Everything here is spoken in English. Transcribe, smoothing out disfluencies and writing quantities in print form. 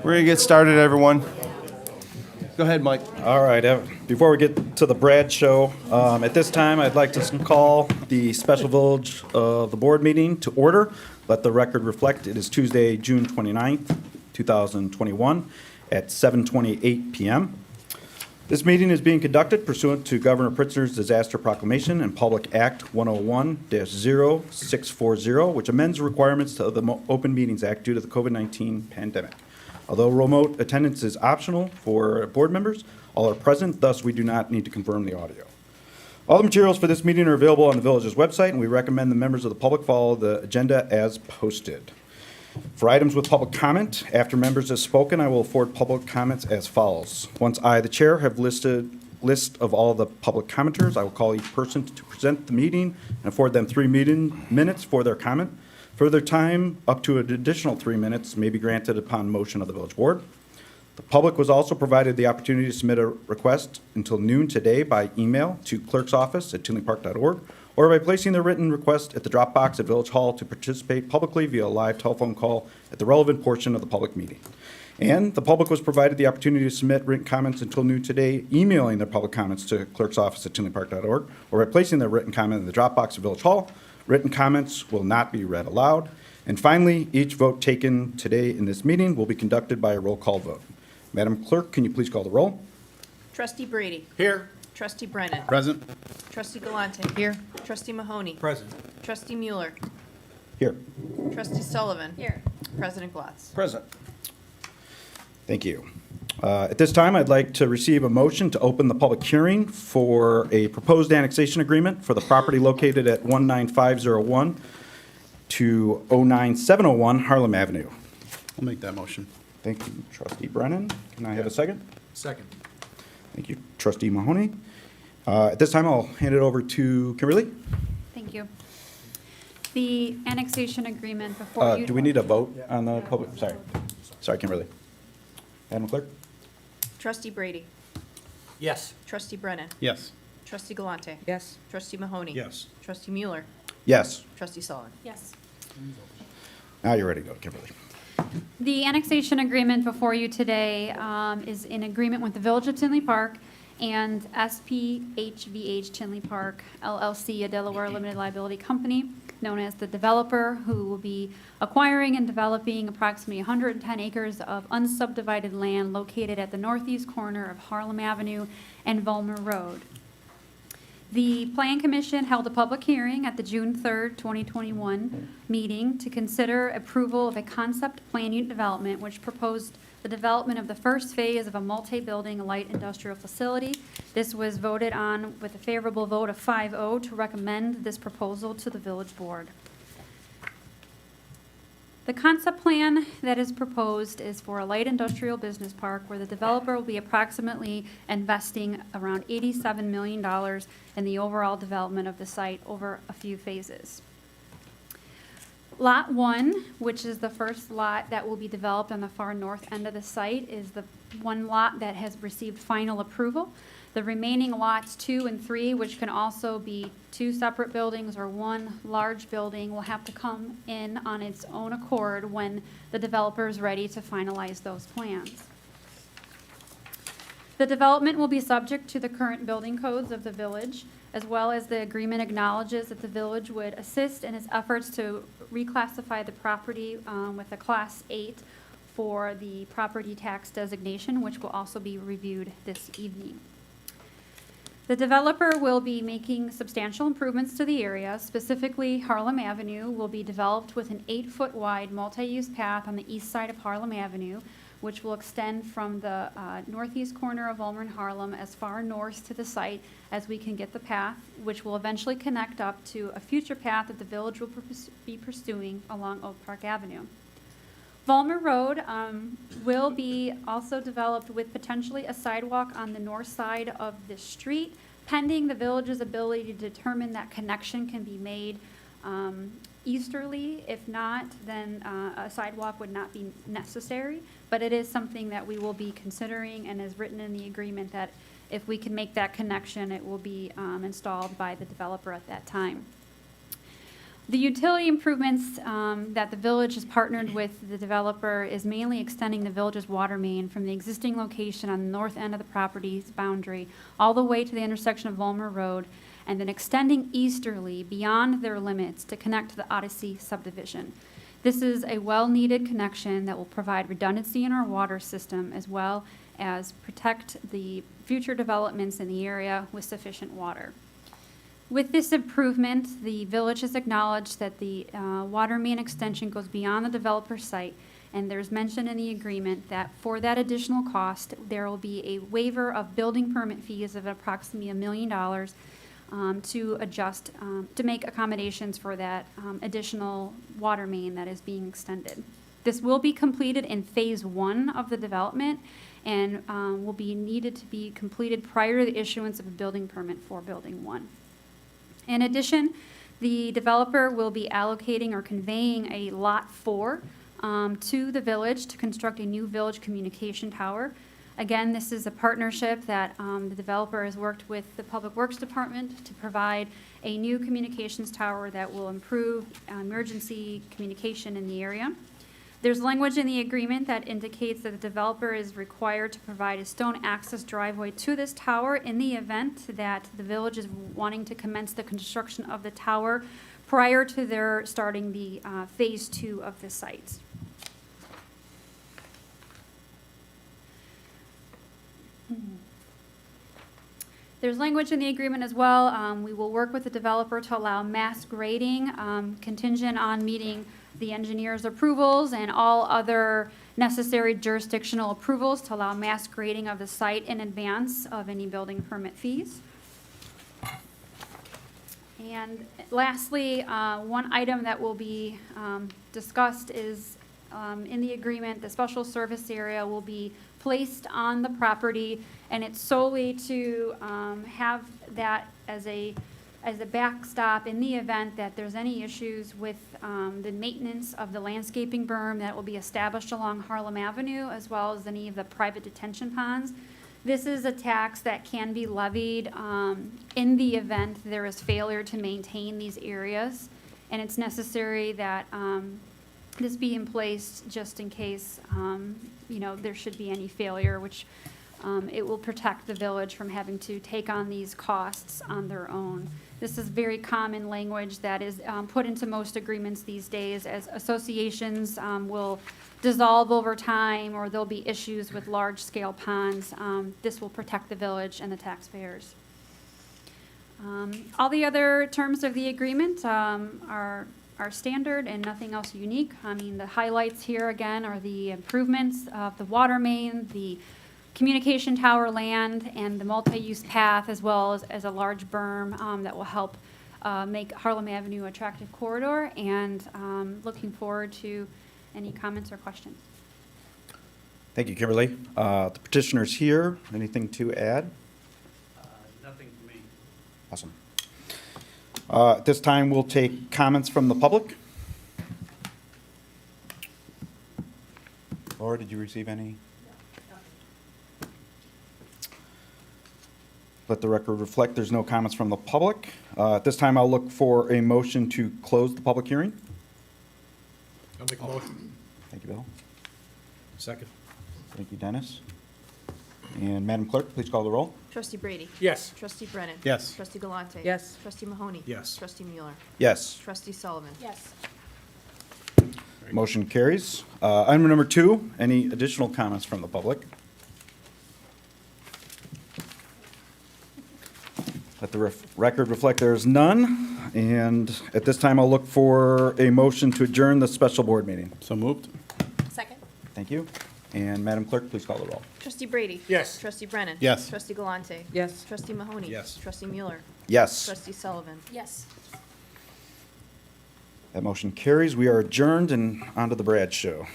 We're going to get started, everyone. Go ahead, Mike. All right, before we get to the Brad show, at this time, I'd like to call the special village of the board meeting to order. Let the record reflect it is Tuesday, June 29th, 2021 at 7:28 p.m. This meeting is being conducted pursuant to Governor Pritzker's Disaster Proclamation and Public Act 101-0640, which amends the requirements to the Open Meetings Act due to the COVID-19 pandemic. Although remote attendance is optional for board members, all are present, thus we do not need to confirm the audio. All the materials for this meeting are available on the village's website, and we recommend the members of the public follow the agenda as posted. For items with public comment, after members have spoken, I will afford public comments as follows. Once I, the chair, have listed list of all the public commenters, I will call each person to present the meeting and afford them 3 minutes for their comment. Further time, up to an additional 3 minutes, may be granted upon motion of the village board. The public was also provided the opportunity to submit a request until noon today by email to clerksoffice@tinleypark.org or by placing their written request at the drop box at Village Hall to participate publicly via live telephone call at the relevant portion of the public meeting. And the public was provided the opportunity to submit written comments until noon today, emailing their public comments to clerksoffice@tinleypark.org or by placing their written comment in the drop box at Village Hall. Written comments will not be read aloud. And finally, each vote taken today in this meeting will be conducted by a roll call vote. Madam Clerk, can you please call the roll? Trustee Brady. Here. Trustee Brennan. Present. Trustee Galante. Here. Trustee Mahoney. Present. Trustee Mueller. Here. Trustee Sullivan. Here. President Glatz. Present. Thank you. At this time, I'd like to receive a motion to open the public hearing for a proposed annexation agreement for the property located at 19501 to 09701 Harlem Avenue. I'll make that motion. Thank you, Trustee Brennan. Can I have a second? Second. Thank you, Trustee Mahoney. At this time, I'll hand it over to Kimberly. Thank you. The annexation agreement before you. Do we need a vote on the public? Sorry, Kimberly. Madam Clerk? Trustee Brady. Yes. Trustee Brennan. Yes. Trustee Galante. Yes. Trustee Mahoney. Yes. Trustee Mueller. Yes. Trustee Sullivan. Yes. Now you're ready to go, Kimberly. The annexation agreement before you today is in agreement with the Village of Tinley Park and SPHVH Tinley Park LLC, a Delaware limited liability company known as the developer, who will be acquiring and developing approximately 110 acres of unsubdivided land located at the northeast corner of Harlem Avenue and Vollmer Road. The Plan Commission held a public hearing at the June 3rd, 2021 meeting to consider approval of a concept plan unit development which proposed the development of the first phase of a multi-building light industrial facility. This was voted on with a favorable vote of 5-0 to recommend this proposal to the village board. The concept plan that is proposed is for a light industrial business park where the developer will be approximately investing around $87 million in the overall development of the site over a few phases. Lot 1, which is the first lot that will be developed on the far north end of the site, is the one lot that has received final approval. The remaining lots 2 and 3, which can also be 2 separate buildings or one large building, will have to come in on its own accord when the developer is ready to finalize those plans. The development will be subject to the current building codes of the village, as well as the agreement acknowledges that the village would assist in its efforts to reclassify the property with a Class 8 for the property tax designation, which will also be reviewed this evening. The developer will be making substantial improvements to the area. Specifically, Harlem Avenue will be developed with an 8-foot wide multi-use path on the east side of Harlem Avenue, which will extend from the northeast corner of Vollmer and Harlem as far north to the site as we can get the path, which will eventually connect up to a future path that the village will be pursuing along Oak Park Avenue. Vollmer Road will be also developed with potentially a sidewalk on the north side of the street, pending the village's ability to determine that connection can be made easterly. If not, then a sidewalk would not be necessary, but it is something that we will be considering and is written in the agreement that if we can make that connection, it will be installed by the developer at that time. The utility improvements that the village has partnered with the developer is mainly extending the village's water main from the existing location on the north end of the property's boundary all the way to the intersection of Volmer Road, and then extending easterly beyond their limits to connect to the Odyssey subdivision. This is a well-needed connection that will provide redundancy in our water system as well as protect the future developments in the area with sufficient water. With this improvement, the village has acknowledged that the water main extension goes beyond the developer's site, and there's mention in the agreement that for that additional cost, there will be a waiver of building permit fees of approximately $1 million to adjust, to make accommodations for that additional water main that is being extended. This will be completed in phase 1 of the development and will be needed to be completed prior to the issuance of a building permit for building 1. In addition, the developer will be allocating or conveying a Lot 4 to the village to construct a new village communication tower. Again, this is a partnership that the developer has worked with the Public Works Department to provide a new communications tower that will improve emergency communication in the area. There's language in the agreement that indicates that the developer is required to provide a stone access driveway to this tower in the event that the village is wanting to commence the construction of the tower prior to their starting the phase 2 of the site. There's language in the agreement as well. We will work with the developer to allow mass grading contingent on meeting the engineer's approvals and all other necessary jurisdictional approvals to allow mass grading of the site in advance of any building permit fees. And lastly, one item that will be discussed is in the agreement, the special service area will be placed on the property, and it's solely to have that as a backstop in the event that there's any issues with the maintenance of the landscaping berm that will be established along Harlem Avenue, as well as any of the private detention ponds. This is a tax that can be levied in the event there is failure to maintain these areas, and it's necessary that this be in place just in case there should be any failure, which it will protect the village from having to take on these costs on their own. This is very common language that is put into most agreements these days, as associations will dissolve over time or there'll be issues with large-scale ponds. This will protect the village and the taxpayers. All the other terms of the agreement are standard and nothing else unique. I mean, the highlights here again are the improvements of the water main, the communication tower land, and the multi-use path, as well as a large berm that will help make Harlem Avenue an attractive corridor, and looking forward to any comments or questions. Thank you, Kimberly. The petitioner's here. Anything to add? Nothing for me. Awesome. At this time, we'll take comments from the public. Laura, did you receive any? Let the record reflect there's no comments from the public. At this time, I'll look for a motion to close the public hearing. I'll make a motion. Thank you, Bill. Second. Thank you, Dennis. And Madam Clerk, please call the roll. Trustee Brady. Yes. Trustee Brennan. Yes. Trustee Galante. Yes. Trustee Mahoney. Yes. Trustee Mueller. Yes. Trustee Sullivan. Yes. Motion carries. Item number 2, any additional comments from the public? Let the record reflect there is none. And at this time, I'll look for a motion to adjourn the special board meeting. So moved. Second. Thank you. And Madam Clerk, please call the roll. Trustee Brady. Yes. Trustee Brennan. Yes. Trustee Galante. Yes. Trustee Mahoney. Yes. Trustee Mueller. Yes, Trustee Sullivan. Yes. that motion carries. We are adjourned and on to the Brad Show.